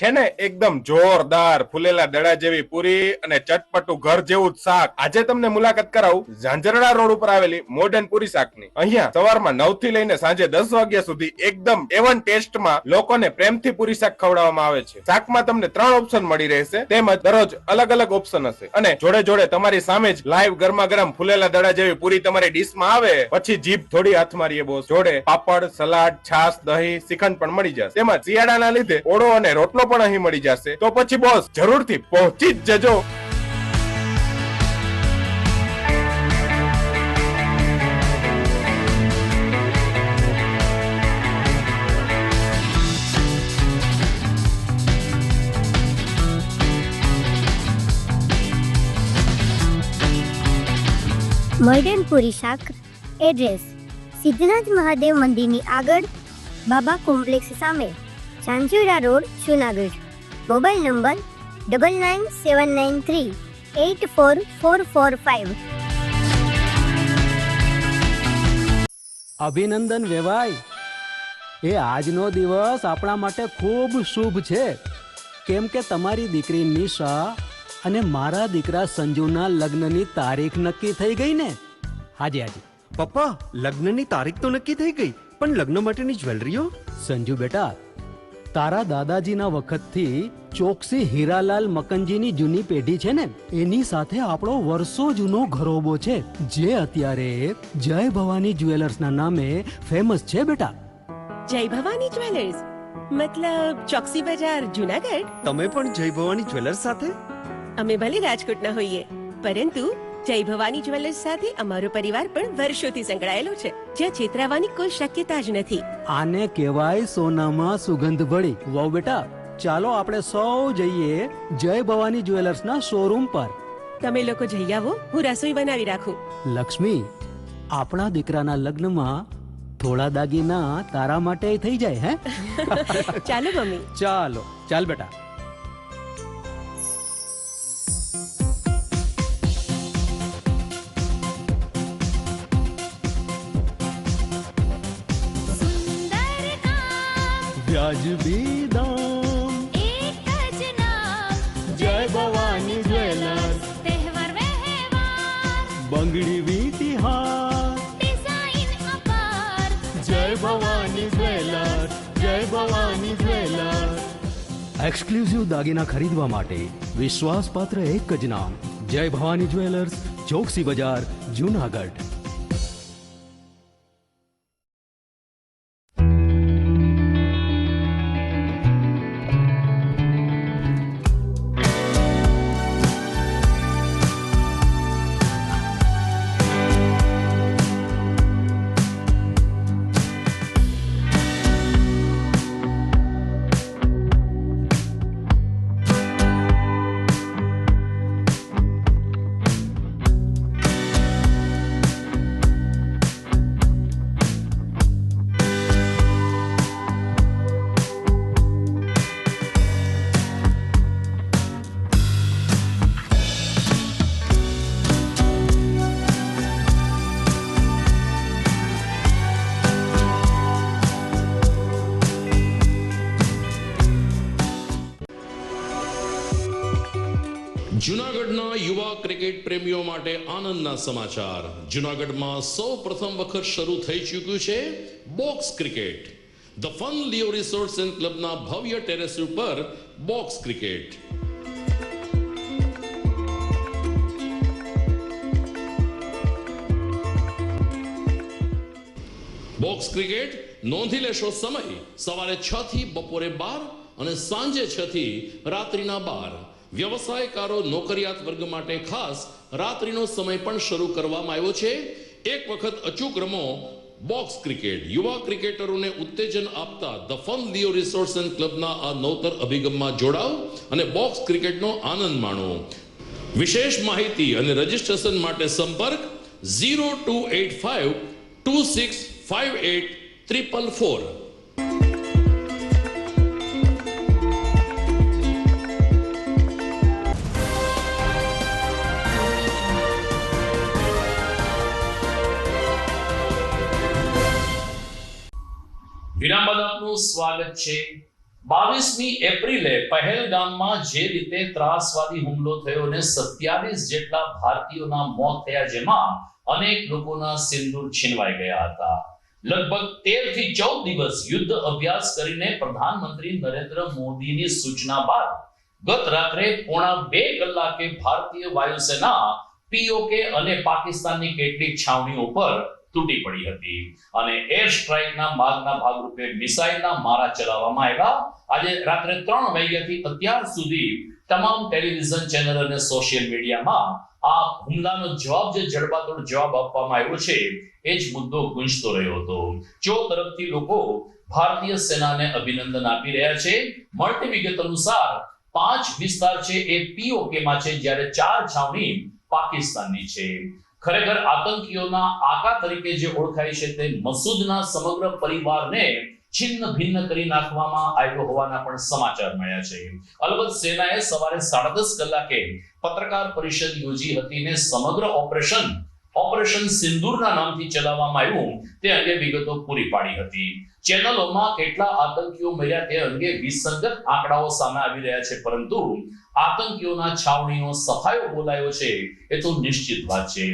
S17: છે ને એકદમ જોરદાર ફૂલેલા દડા જેવી પૂરી અને ચટપટું ઘર જેવું જ શાક. આજે તમને મુલાકાત કરાવું ઝાંઝરડા રોડ ઉપર આવેલી મોડર્ન પૂરી શાકની. અહીંયા સવારમાં 9 થી લઈને સાંજે 10 વાગ્યા સુધી એકદમ એવન ટેસ્ટમાં લોકોને પ્રેમથી પૂરી શાક ખવડાવવામાં આવે છે. શાકમાં તમને 3 ઓપ્શન મળી રહેશે, તેમજ દરરોજ અલગ અલગ ઓપ્શન હશે અને જોડે જોડે તમારી સામે જ લાઈવ ગરમા ગરમ ફૂલેલા દડા જેવી પૂરી તમારી ડીશમાં આવે પછી જીભ થોડી હાથ મારીએ બોસ. જોડે પાપડ, સલાડ, છાશ, દહીં, શ્રીખંડ પણ મળી જશે. તેમજ શિયાળાના લીધે ઓળો અને રોટલો પણ અહીં મળી જશે. તો પછી બોસ જરૂરથી પહોંચી જ જજો.
S18: મોડર્ન પૂરી શાક. એડ્રેસ સિદ્ધનાથ મહાદેવ મંદિરની આગળ, બાબા કોમ્પ્લેક્સ સામે, Zanzarda road, Junagadh. Mobile number 9979384445.
S19: અભિનંદન વેવાઈ, એ આજનો દિવસ આપણા માટે ખૂબ શુભ છે, કેમ કે તમારી દીકરી નિશા અને મારા દીકરા સંજુના લગ્નની તારીખ નક્કી થઈ ગઈ ને. હાજી હાજી
S20: પપ્પા, લગ્નની તારીખ તો નક્કી થઈ ગઈ, પણ લગ્ન માટેની જ્વેલરીઓ?
S19: સંજુ બેટા, તારા દાદાજીના વખતથી ચોકસી હીરાલાલ મકનજીની જૂની પેઢી છે ને, એની સાથે આપણો વર્ષો જૂનો ઘરોબો છે, જે અત્યારે જય ભવાની જ્વેલર્સના નામે ફેમસ છે બેટા.
S21: જય ભવાની જ્વેલર્સ મતલબ ચોકસી બજાર, જુનાગઢ?
S20: તમે પણ જય ભવાની જ્વેલર્સ સાથે?
S21: અમે ભલે રાજકોટના હોઈએ, પરંતુ જય ભવાની જ્વેલર્સ સાથે અમારો પરિવાર પણ વર્ષોથી સંકળાયેલો છે, જ્યાં છેતરાવાની કોઈ શક્યતા જ નથી.
S19: આને કહેવાય સોનામાં સુગંધ ભળી. વાવ બેટા, ચાલો આપણે સૌ જઈએ જય ભવાની જ્વેલર્સના શોરૂમ પર.
S21: તમે લોકો જઈ આવો, હું રસોઈ બનાવી રાખું.
S19: લક્ષ્મી, આપણા દીકરાના લગ્નમાં થોડા દાગીના તારા માટે થઈ જાય. હે
S21: ચાલો મમ્મી.
S19: ચાલો ચાલ બેટા. વ્યાજબી દામ,
S22: એક જ નામ,
S19: જય ભવાની જ્વેલર્સ.
S22: તહેવાર વ્યવહાર,
S19: બંગડી વીટી હાર, જય ભવાની જ્વેલર્સ, જય ભવાની જ્વેલર્સ. એક્સક્લુઝિવ દાગીના ખરીદવા માટે વિશ્વાસપાત્ર એક જ નામ, જય ભવાની જ્વેલર્સ, ચોકસી બજાર, જુનાગઢ.
S2: જૂનાગઢના યુવા ક્રિકેટ પ્રેમીઓ માટે આનંદના સમાચાર. જૂનાગઢમાં સૌ પ્રથમ વખત શરૂ થઈ ચૂક્યું છે box cricket. The fun Leo resorts and ક્લબના ભવ્ય ટેરેસ ઉપર બોક્સ ક્રિકેટ. બોક્સ ક્રિકેટ નોંધી લેશો સમય સવારે 6 થી બપોરે 12 અને સાંજે 6 થી રાત્રિના 12. વ્યવસાયકારો નોકરિયાત વર્ગ માટે ખાસ રાત્રિનો સમય પણ શરૂ કરવામાં આવ્યો છે. એક વખત અચૂક રમો બોક્સ ક્રિકેટ. યુવા ક્રિકેટરોને ઉત્તેજન આપતા the fun Leo resorts and ક્લબના આ નવતર અભિગમમાં જોડાઓ અને બોક્સ ક્રિકેટનો આનંદ માણો. વિશેષ માહિતી અને રજીસ્ટ્રેશન માટે સંપર્ક 0285 2658 444.
S1: વિરામ બાદ આપનું સ્વાગત છે. 22મી એપ્રિલે પહેલગામમાં જે રીતે ત્રાસવાદી હુમલો થયો અને 27 જેટલા ભારતીયોના મોત થયા, જેમાં અનેક લોકોના સિંદૂર છીનવાઈ ગયા હતા. લગભગ 13 થી 14 દિવસ યુદ્ધ અભ્યાસ કરીને પ્રધાનમંત્રી નરેન્દ્ર મોદીની સૂચના બાદ ગત રાત્રે 1:30 કલાકે ભારતીય વાયુસેના પીઓકે અને પાકિસ્તાનની કેટલીક છાવણીઓ પર તૂટી પડી હતી અને એર સ્ટ્રાઇકના માર્ગના ભાગરૂપે મિસાઇલના મારા ચલાવવામાં આવ્યા. આજે રાત્રે 3 વાગ્યાથી અત્યાર સુધી તમામ ટેલિવિઝન ચેનલ અને સોશિયલ મીડિયામાં આ હુમલાનો જવાબ, જે જડબાતોડ જવાબ આપવામાં આવ્યો છે, એ જ મુદ્દો ગુંજતો રહ્યો હતો. ચો તરફથી લોકો ભારતીય સેનાને અભિનંદન આપી રહ્યા છે. મળતી વિગત અનુસાર 5 વિસ્તાર છે એ પીઓકેમાં છે, જ્યારે 4 છાવણી પાકિસ્તાનની છે. ખરેખર આતંકીઓના આકા તરીકે જે ઓળખાય છે તે મસૂદના સમગ્ર પરિવારને છિન્ન ભિન્ન કરી નાખવામાં આવ્યો હોવાના પણ સમાચાર મળ્યા છે. અલબત્ત સેનાએ સવારે 10:30 કલાકે પત્રકાર પરિષદ યોજી હતી ને સમગ્ર ઓપરેશન સિંદૂરના નામથી ચલાવવામાં આવ્યું તે અંગે વિગતો પૂરી પાડી હતી. ચેનલોમાં કેટલા આતંકીઓ મર્યા તે અંગે વિસંગત આંકડાઓ સામે આવી રહ્યા છે, પરંતુ આતંકીઓના છાવણીનો સફાયો બોલાયો છે એ તો નિશ્ચિત વાત છે.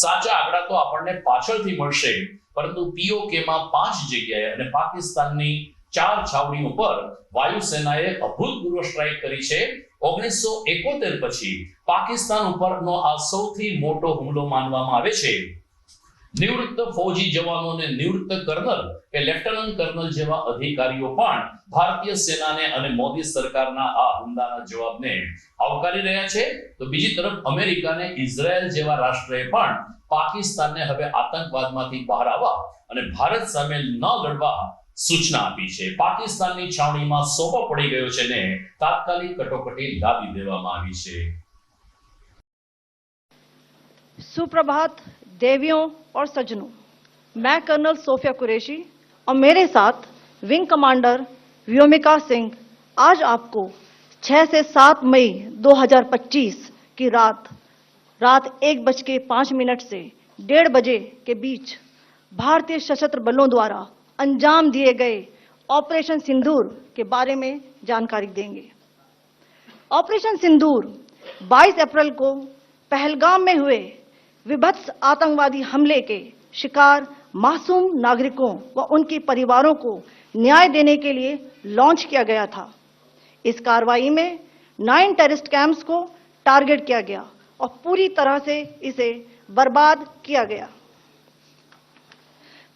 S1: સાચા આંકડા તો આપણને પાછળથી મળશે, પરંતુ પીઓકેમાં 5 જગ્યાએ અને પાકિસ્તાનની 4 છાવણીઓ પર વાયુસેનાએ અભૂતપૂર્વ સ્ટ્રાઇક કરી છે. 1971 પછી પાકિસ્તાન ઉપરનો આ સૌથી મોટો હુમલો માનવામાં આવે છે. નિવૃત્ત ફૌજી જવાનો અને નિવૃત્ત કર્નલ કે લેફ્ટનન્ટ કર્નલ જેવા અધિકારીઓ પણ ભારતીય સેનાને અને મોદી સરકારના આ હુમલાના જવાબને આવકારી રહ્યા છે. તો બીજી તરફ અમેરિકા અને ઇઝરાયલ જેવા રાષ્ટ્રોએ પણ પાકિસ્તાનને હવે આતંકવાદમાંથી બહાર આવવા અને ભારત સામે ન લડવા સૂચના આપી છે. પાકિસ્તાનની છાવણીમાં સોપો પડી ગયો છે ને તાત્કાલિક કટોકટી લાદી દેવામાં આવી છે.
S3: सुप्रभात देवियों और सज्जनों, मैं कर्नल सोफिया कुरैशी और मेरे साथ विंग कमांडर व्योमिका सिंह आज आपको 6 से 7 मई 2025 की रात 1:05 से 1:30 बजे के बीच भारतीय सशस्त्र बलों द्वारा अंजाम दिए गए ऑपरेशन सिंदूर के बारे में जानकारी देंगे. ऑपरेशन सिंदूर 22 अप्रैल को पहलगाम में हुए विभत्स आतंकवादी हमले के शिकार मासूम नागरिकों व उनके परिवारों को न्याय देने के लिए लॉन्च किया गया था। इस कार्रवाई में 9 टेररिस्ट कैंप्स को टारगेट किया गया और पूरी तरह से इसे बर्बाद किया गया।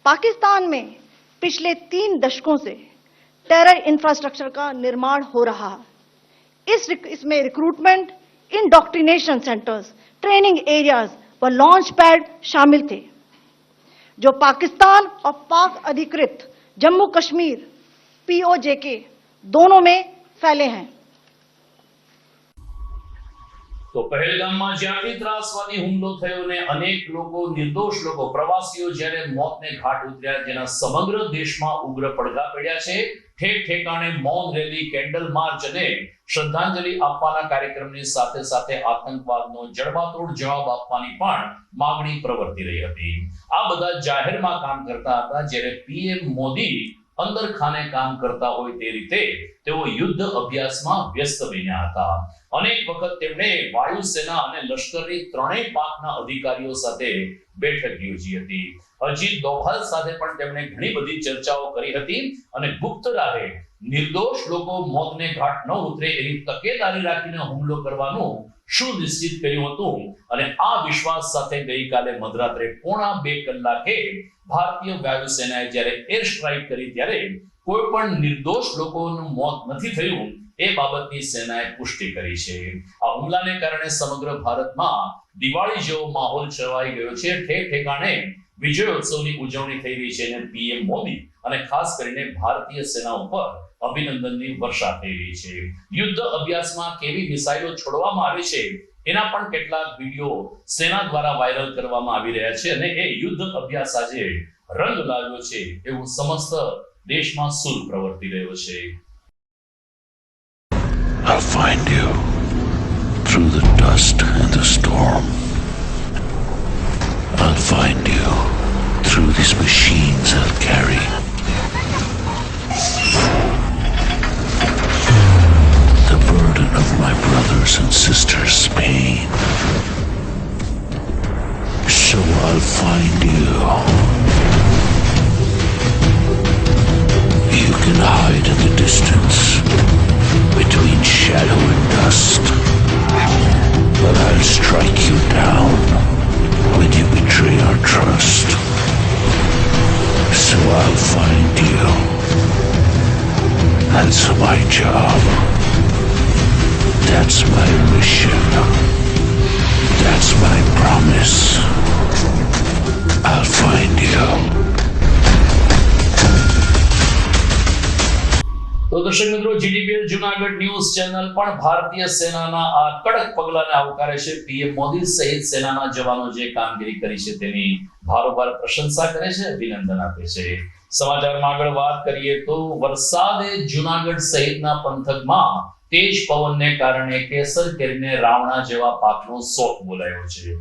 S3: पाकिस्तान में पिछले 3 दशकों से टेरर इंफ्रास्ट्रक्चर का निर्माण हो रहा है। इसमें recruitment, indoctrination centres, training areas व लॉन्च पैड शामिल थे, जो पाकिस्तान और पाक अधिकृत जम्मू कश्मीर POJK दोनों में फैले हैं।
S1: તો પહેલગામમાં જ્યાંથી ત્રાસવાદી હુમલો થયો અને અનેક લોકો, નિર્દોષ લોકો, પ્રવાસીઓ જ્યારે મોતને ઘાટ ઉતર્યા, જેના સમગ્ર દેશમાં ઉગ્ર પડઘા પડ્યા છે, ઠેક ઠેકાણે મૌન રેલી, કેન્ડલ માર્ચ અને શ્રદ્ધાંજલિ આપવાના કાર્યક્રમની સાથે સાથે આતંકવાદનો જડબાતોડ જવાબ આપવાની પણ માગણી પ્રવર્તી રહી હતી. આ બધા જાહેરમાં કામ કરતા હતા, જ્યારે PM મોદી અંદર ખાને કામ કરતા હોય તે રીતે તેઓ યુદ્ધ અભ્યાસમાં વ્યસ્ત બન્યા હતા. અનેક વખત તેમણે વાયુસેના અને લશ્કરની ત્રણેય પાંખના અધિકારીઓ સાથે બેઠક યોજી હતી. અજીત દોભાલ સાથે પણ તેમણે ઘણી બધી ચર્ચાઓ કરી હતી અને ગુપ્ત રાહે નિર્દોષ લોકો મોતને ઘાટ ન ઉતરે એની તકેદારી રાખીને હુમલો કરવાનું સુનિશ્ચિત કર્યું હતું. અને આ વિશ્વાસ સાથે ગઈકાલે મધરાત્રે 1:45 કલાકે ભારતીય વાયુસેનાએ જ્યારે એર સ્ટ્રાઇક કરી ત્યારે કોઈ પણ નિર્દોષ લોકોનું મોત નથી થયું એ બાબતની સેનાએ પુષ્ટિ કરી છે. આ હુમલાને કારણે સમગ્ર ભારતમાં દિવાળી જેવો માહોલ છવાઈ ગયો છે. ઠેક ઠેકાણે વિજયોત્સવની ઉજવણી થઈ રહી છે અને PM મોદી અને ખાસ કરીને ભારતીય સેના ઉપર અભિનંદનની વર્ષા થઈ રહી છે. યુદ્ધ અભ્યાસમાં કેવી મિસાઇલો છોડવામાં આવે છે એના પણ કેટલાક વિડીયો સેના દ્વારા વાયરલ કરવામાં આવી રહ્યા છે અને એ યુદ્ધ અભ્યાસ આજે રંગ લાવ્યો છે એવું સમસ્ત દેશમાં સૂર પ્રવર્તી રહ્યો છે.
S4: I'll find you through the dust and the storm. I'll find you through these machines I'll carry. The burden of my brothers and sisters' pain. So I'll find you. You can hide in the distance between shadow and dust, but I'll strike you down when you betray our trust. So I'll find you. That's my job. That's my mission. That's my promise. I'll find you.
S1: તો દર્શક મિત્રો, GTPL જુનાગઢ ન્યૂઝ ચેનલ પણ ભારતીય સેનાના આ કડક પગલાને આવકારે છે. PM મોદી સહિત સેનાના જવાનો જે કામગીરી કરી છે તેની ભારોભાર પ્રશંસા કરે છે, અભિનંદન આપે છે. સમાચારમાં આગળ વાત કરીએ તો વરસાદે જુનાગઢ સહિતના પંથકમાં તેજ પવનને કારણે કેસર કેરીને રાવણા જેવા પાકનો શોક બોલાયો છે.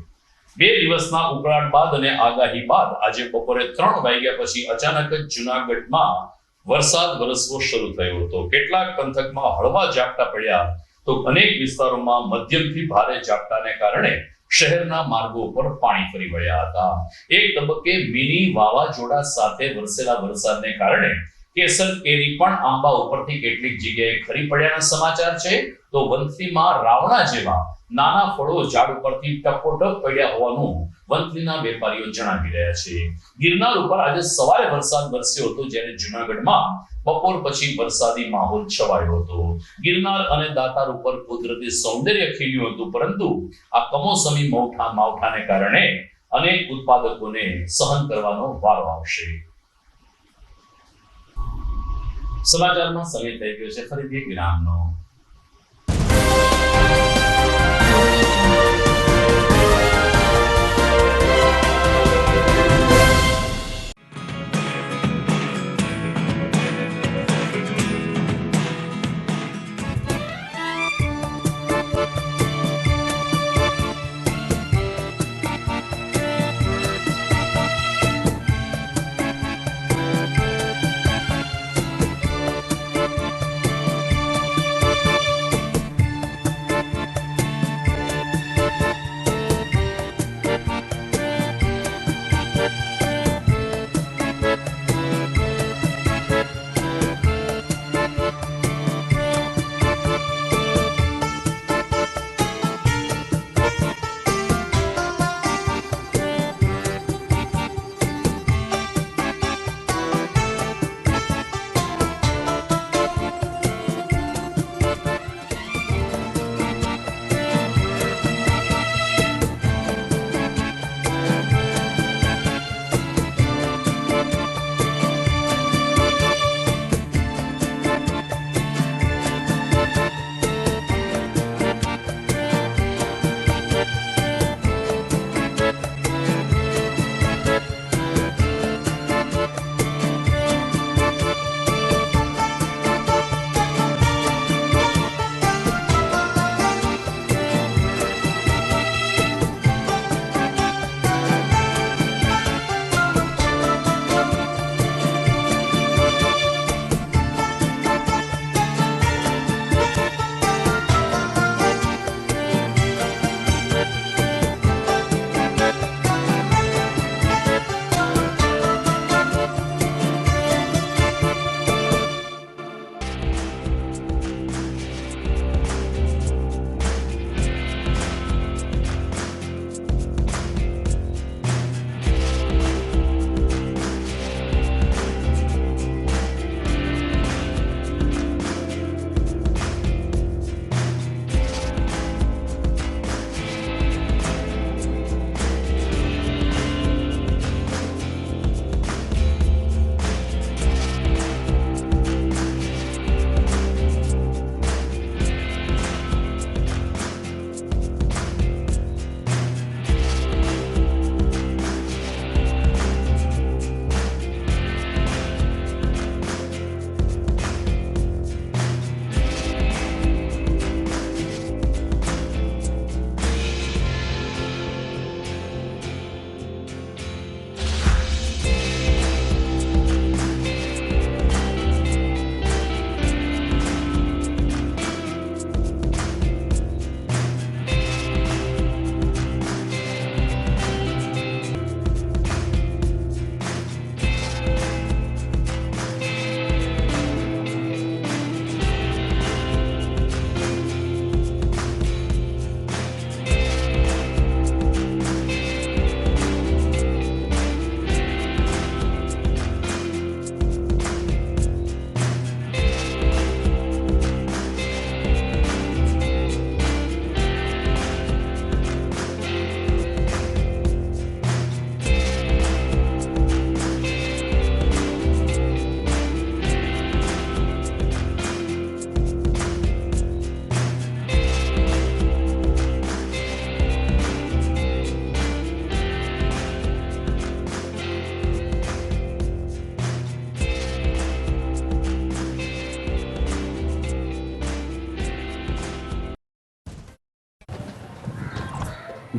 S1: 2 દિવસના ઉકળાટ બાદ અને આગાહી બાદ આજે બપોરે 3 વાગ્યા પછી અચાનક જ જુનાગઢમાં વરસાદ વરસવો શરૂ થયો હતો. કેટલાક પંથકમાં હળવા ઝાપટા પડ્યા તો અનેક વિસ્તારોમાં મધ્યમથી ભારે ઝાપટાને કારણે શહેરના માર્ગો પર પાણી ફરી વળ્યા હતા. એક તબક્કે મિની વાવાઝોડા સાથે વરસેલા વરસાદને કારણે કેસર કેરી પણ આંબા ઉપરથી કેટલીક જગ્યાએ ખરી પડ્યાના સમાચાર છે. તો વંથલીમાં રાવણા જેવા નાના ફળો ઝાડ ઉપરથી ટપોટપ પડ્યા હોવાનું વંથલીના વેપારીઓ જણાવી રહ્યા છે. ગિરનાર ઉપર આજે સવારે વરસાદ વરસ્યો હતો, જ્યારે જુનાગઢમાં બપોર પછી વરસાદી માહોલ છવાયો હતો. ગિરનાર અને દાતાર ઉપર કુદરતી સૌંદર્ય ખીલ્યું હતું, પરંતુ આ કમોસમી માવઠાને કારણે અનેક ઉત્પાદકોને સહન કરવાનો વારો આવશે. સમાચારમાં સમય થઈ ગયો છે ફરીથી એક વિરામનો.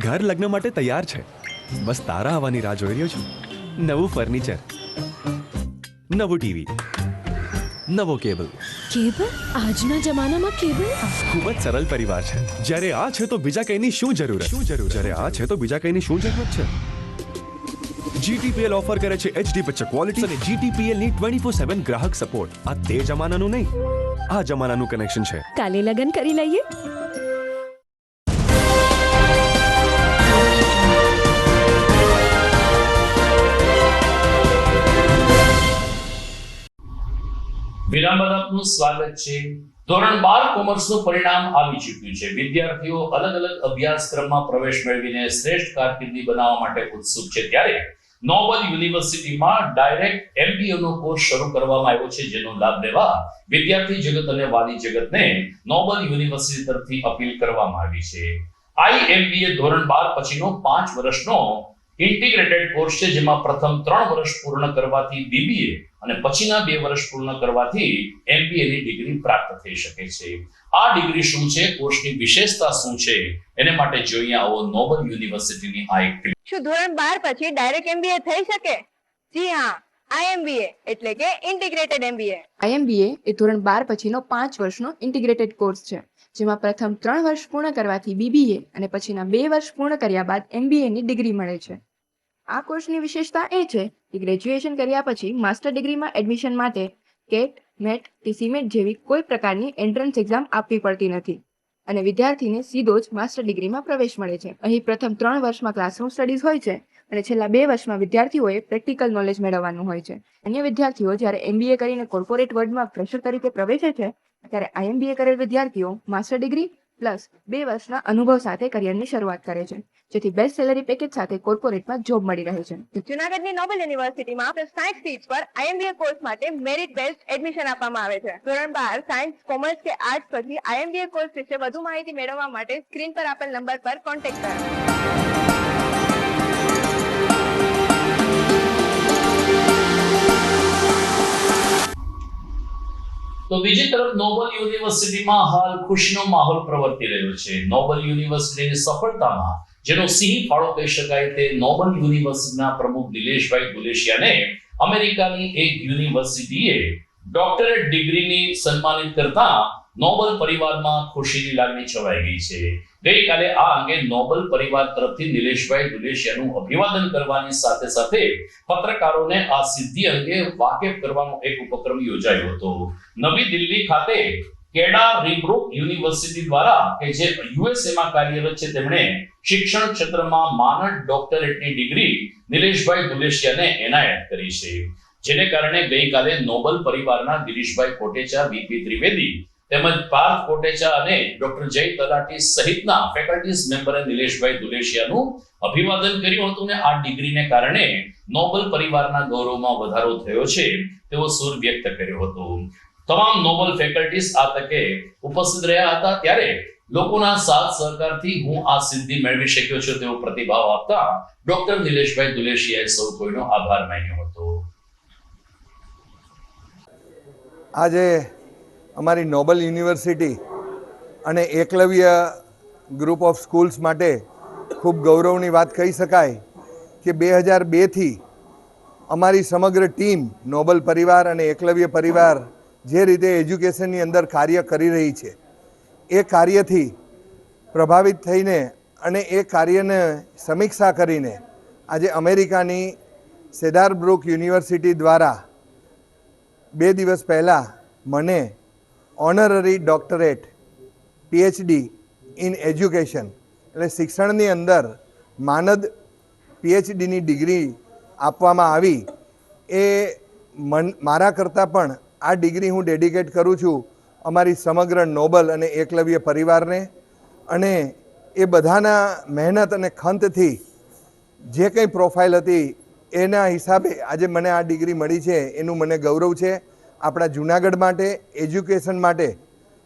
S5: ઘર લગ્ન માટે તૈયાર છે. બસ તારા આવવાની રાહ જોઈ રહ્યો છું. નવું ફર્નિચર, નવું ટીવી, નવો કેબલ.
S22: કેબલ? આજના જમાનામાં કેબલ?
S5: ખૂબ જ સરળ પરિવાર છે. જ્યારે આ છે તો બીજા કઈની શું જરૂરત? જ્યારે આ છે તો બીજા કઈની શું જરૂરત છે? GTPL ઓફર કરે છે HD પિક્ચર ક્વોલિટી અને GTPL ની 24/7 ગ્રાહક સપોર્ટ. આ તે જમાનાનું નહીં, આ જમાનાનું કનેક્શન છે.
S22: કાલે લગન કરી લઈએ.
S1: વિરામ બાદ આપનું સ્વાગત છે. ધોરણ 12 કોમર્સનું પરિણામ આવી ચૂક્યું છે. વિદ્યાર્થીઓ અલગ અલગ અભ્યાસક્રમમાં પ્રવેશ મેળવીને શ્રેષ્ઠ કારકિર્દી બનાવવા માટે ઉત્સુક છે. ત્યારે નોબલ યુનિવર્સિટીમાં ડાયરેક્ટ MBA નો કોર્સ શરૂ કરવામાં આવ્યો છે, જેનો લાભ લેવા વિદ્યાર્થી જગત અને વાલી જગતને નોબલ યુનિવર્સિટી તરફથી અપીલ કરવામાં આવી છે. IMBA ધોરણ 12 પછીનો 5 વર્ષનો ઇન્ટિગ્રેટેડ કોર્સ છે, જેમાં પ્રથમ 3 વર્ષ પૂર્ણ કરવાથી BBA અને પછીના 2 વર્ષ પૂર્ણ કરવાથી MBA ની ડિગ્રી પ્રાપ્ત થઈ શકે છે. આ ડિગ્રી શું છે, કોર્સની વિશેષતા શું છે, એને માટે જોઈએ આવો નોબલ યુનિવર્સિટીની આ એક.
S7: શું ધોરણ 12 પછી ડાયરેક્ટ MBA થઈ શકે? જી હા, IMBA એટલે કે ઇન્ટિગ્રેટેડ MBA.
S23: IMBA એ ધોરણ 12 પછીનો 5 વર્ષનો ઇન્ટિગ્રેટેડ કોર્સ છે, જેમાં પ્રથમ 3 વર્ષ પૂર્ણ કરવાથી BBA અને પછીના 2 વર્ષ પૂર્ણ કર્યા બાદ MBA ની ડિગ્રી મળે છે. આ કોર્સની વિશેષતા એ છે કે ગ્રેજ્યુએશન કર્યા પછી માસ્ટર ડિગ્રીમાં એડમિશન માટે કેટ, મેટ કે CMET જેવી કોઈ પ્રકારની એન્ટ્રન્સ એક્ઝામ આપવી પડતી નથી અને વિદ્યાર્થીને સીધો જ માસ્ટર ડિગ્રીમાં પ્રવેશ મળે છે. અહીં પ્રથમ 3 વર્ષમાં ક્લાસરૂમ સ્ટડીઝ હોય છે અને છેલ્લા 2 વર્ષમાં વિદ્યાર્થીઓએ પ્રેક્ટિકલ નોલેજ મેળવવાનું હોય છે. અન્ય વિદ્યાર્થીઓ જ્યારે MBA કરીને કોર્પોરેટ વર્લ્ડમાં ફ્રેશર તરીકે પ્રવેશે છે, ત્યારે IMBA કરેલ વિદ્યાર્થીઓ માસ્ટર ડિગ્રી પ્લસ 2 વર્ષના અનુભવ સાથે કરિયરની શરૂઆત કરે છે, જેથી બેસ્ટ સેલરી પેકેજ સાથે કોર્પોરેટમાં જોબ મળી રહે છે.
S7: જૂનાગઢની નોબેલ યુનિવર્સિટીમાં 60 સીટ્સ પર IMBA કોર્સ માટે મેરિટ બેઝડ એડમિશન આપવામાં આવે છે. ધોરણ 12 સાયન્સ, કોમર્સ કે આર્ટ્સ પછી IMBA કોર્સ વિશે વધુ માહિતી મેળવવા માટે સ્ક્રીન પર આપેલ નંબર પર કોન્ટેક્ટ કરો.
S1: તો બીજી તરફ નોબલ યુનિવર્સિટીમાં હાલ ખુશીનો માહોલ પ્રવર્તી રહ્યો છે. નોબલ યુનિવર્સિટીની સફળતામાં જેનો સિંહ ફાળો કહી શકાય તે નોબલ યુનિવર્સિટીના પ્રમુખ નિલેશભાઈ દુલેશિયાને અમેરિકાની એક યુનિવર્સિટીએ ડોક્ટરેટ ડિગ્રીની સન્માનિત કરતા નોબલ પરિવારમાં ખુશીની લાગણી છવાઈ ગઈ છે. ગઈકાલે આ અંગે નોબલ પરિવાર તરફથી નિલેશભાઈ દુલેશિયાનું અભિવાદન કરવાની સાથે સાથે પત્રકારોને આ સિદ્ધિ અંગે વાકેફ કરવાનો એક ઉપક્રમ યોજાયો હતો. નવી દિલ્હી ખાતે કેડા રીબ્રુક યુનિવર્સિટી દ્વારા કે જે યુએસએમાં કાર્યરત છે, તેમણે શિક્ષણ ક્ષેત્રમાં માનદ ડોક્ટરેટની ડિગ્રી નિલેશભાઈ દુલેશિયાને એનાયત કરી છે, જેને કારણે ગઈકાલે નોબલ પરિવારના ગિરીશભાઈ કોટેચા, VP ત્રિવેદી તેમજ પાર્થ કોટેચા અને ડોક્ટર જય તલાટી સહિતના ફેકલ્ટીઝ મેમ્બરે નિલેશભાઈ દુલેશિયાનું અભિવાદન કર્યું હતું અને આ ડિગ્રીને કારણે નોબલ પરિવારના ગૌરવમાં વધારો થયો છે તેવો સૂર વ્યક્ત કર્યો હતો. તમામ નોબલ ફેકલ્ટીઝ આ તકે ઉપસ્થિત રહ્યા હતા, ત્યારે લોકોના સાથ સહકારથી હું આ સિદ્ધિ મેળવી શક્યો છું તેવો પ્રતિભાવ આપતા ડોક્ટર નિલેશભાઈ દુલેશિયાએ સૌ કોઈનો આભાર માન્યો હતો.
S10: આજે અમારી નોબલ યુનિવર્સિટી અને એકલવ્ય ગ્રુપ ઓફ સ્કૂલ્સ માટે ખૂબ ગૌરવની વાત કહી શકાય કે 2002થી અમારી સમગ્ર ટીમ નોબલ પરિવાર અને એકલવ્ય પરિવાર જે રીતે એજ્યુકેશનની અંદર કાર્ય કરી રહી છે, એ કાર્યથી પ્રભાવિત થઈને અને એ કાર્યને સમીક્ષા કરીને આજે અમેરિકાની સેડાર બ્રુક યુનિવર્સિટી દ્વારા 2 દિવસ પહેલાં મને honorary doctorate PhD in education એટલે શિક્ષણની અંદર માનદ PhDની ડિગ્રી આપવામાં આવી. એ મારા કરતાં પણ આ ડિગ્રી હું ડેડિકેટ કરું છું અમારી સમગ્ર નોબલ અને એકલવ્ય પરિવારને, અને એ બધાના મહેનત અને ખંતથી જે કંઈ પ્રોફાઇલ હતી એના હિસાબે આજે મને આ ડિગ્રી મળી છે, એનું મને ગૌરવ છે. આપણા જૂનાગઢ માટે એજ્યુકેશન માટે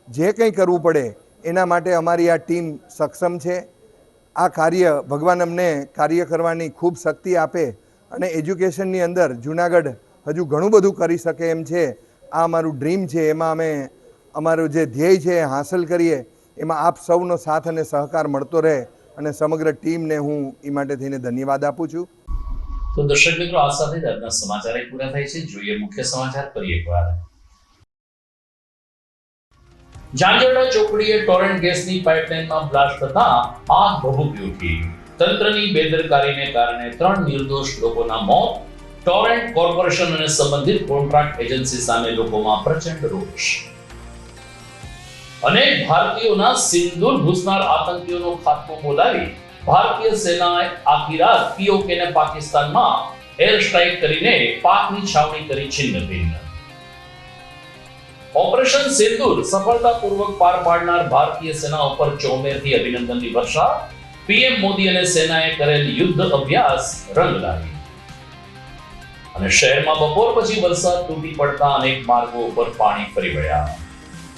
S10: જે કંઈ કરવું પડે એના માટે અમારી આ ટીમ સક્ષમ છે. આ કાર્ય ભગવાન અમને કાર્ય કરવાની ખૂબ શક્તિ આપે અને એજ્યુકેશનની અંદર જૂનાગઢ હજુ ઘણું બધું કરી શકે એમ છે. આ અમારું ડ્રીમ છે, એમાં અમે અમારું જે ધ્યેય છે હાંસલ કરીએ, એમાં આપ સૌનો સાથ અને સહકાર મળતો રહે અને સમગ્ર ટીમને હું એ માટે થઈને ધન્યવાદ આપું છું.
S1: તો દર્શક મિત્રો, આ સાથે જ આજના સમાચાર પૂરા થાય છે. જોઈએ મુખ્ય સમાચાર ફરી એકવાર. ઝાંઝરડા ચોકડીએ ટોરેન્ટ ગેસની પાઇપલાઇનમાં બ્લાસ્ટ થતા આગ ભભૂકી ઉઠી. તંત્રની બેદરકારીને કારણે 3 નિર્દોષ લોકોના મોત. ટોરેન્ટ કોર્પોરેશન અને સંબંધિત કોન્ટ્રાક્ટ એજન્સી સામે લોકોમાં પ્રચંડ રોષ. અનેક ભારતીયોના સિંદૂર ઘૂસનાર આતંકીઓનો ખાત્મો બોલાવી ભારતીય સેનાએ આખી રાત પીઓકે ને પાકિસ્તાનમાં એર સ્ટ્રાઇક કરીને પાકની છાવણી કરી છિન્નભિન્ન. ઓપરેશન સિંદૂર સફળતાપૂર્વક પાર પાડનાર ભારતીય સેના ઉપર ચોમેરથી અભિનંદનની વર્ષા. પીએમ મોદી અને સેનાએ કરેલ યુદ્ધ અભ્યાસ રંગ લાવી. અને શહેરમાં બપોર પછી વરસાદ તૂટી પડતા અનેક માર્ગો ઉપર પાણી ફરી વળ્યા.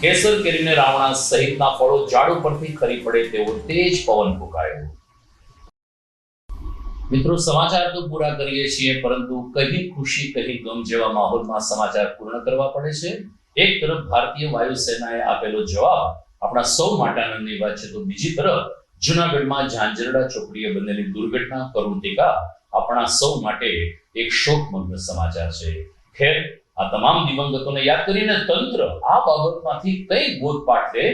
S1: કેસર કેરીને રાવણા સહિતના ફળો ઝાડ ઉપરથી ખરી પડે તેવો તેજ પવન ફૂંકાયો. મિત્રો, સમાચાર તો પૂરા કરીએ છીએ, પરંતુ કहीं ખુશી કहीं ગમ જેવા માહોલમાં સમાચાર પૂર્ણ કરવા પડે છે. એક તરફ ભારતીય વાયુસેનાએ આપેલો જવાબ આપણા સૌ માટે આનંદની વાત છે, તો બીજી તરફ જૂનાગઢમાં ઝાંઝરડા ચોકડીએ બનેલી દુર્ઘટના કરુણતિકા આપણા સૌ માટે એક શોકમગ્ન સમાચાર છે. ખેર, આ તમામ દિવંગતોને યાદ કરીને તંત્ર આ બાબતમાંથી કઈ બોધપાઠ લે.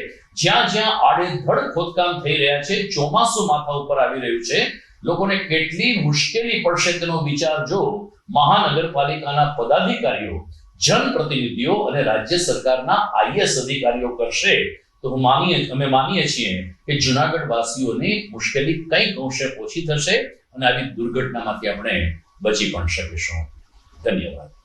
S1: જ્યાં જ્યાં આડેધડ ખોદકામ થઈ રહ્યા છે, ચોમાસું માથા ઉપર આવી રહ્યું છે, લોકોને કેટલી મુશ્કેલી પડશે તેનો વિચાર જો મહાનગરપાલિકાના પદાધિકારીઓ, જનપ્રતિનિધિઓ અને રાજ્ય સરકારના આઈએએસ અધિકારીઓ કરશે, તો અમે માનીએ છીએ કે જૂનાગઢ વાસીઓની મુશ્કેલી કંઈક અંશે ઓછી થશે અને આવી દુર્ઘટનામાંથી આપણે બચી પણ શકીશું. ધન્યવાદ.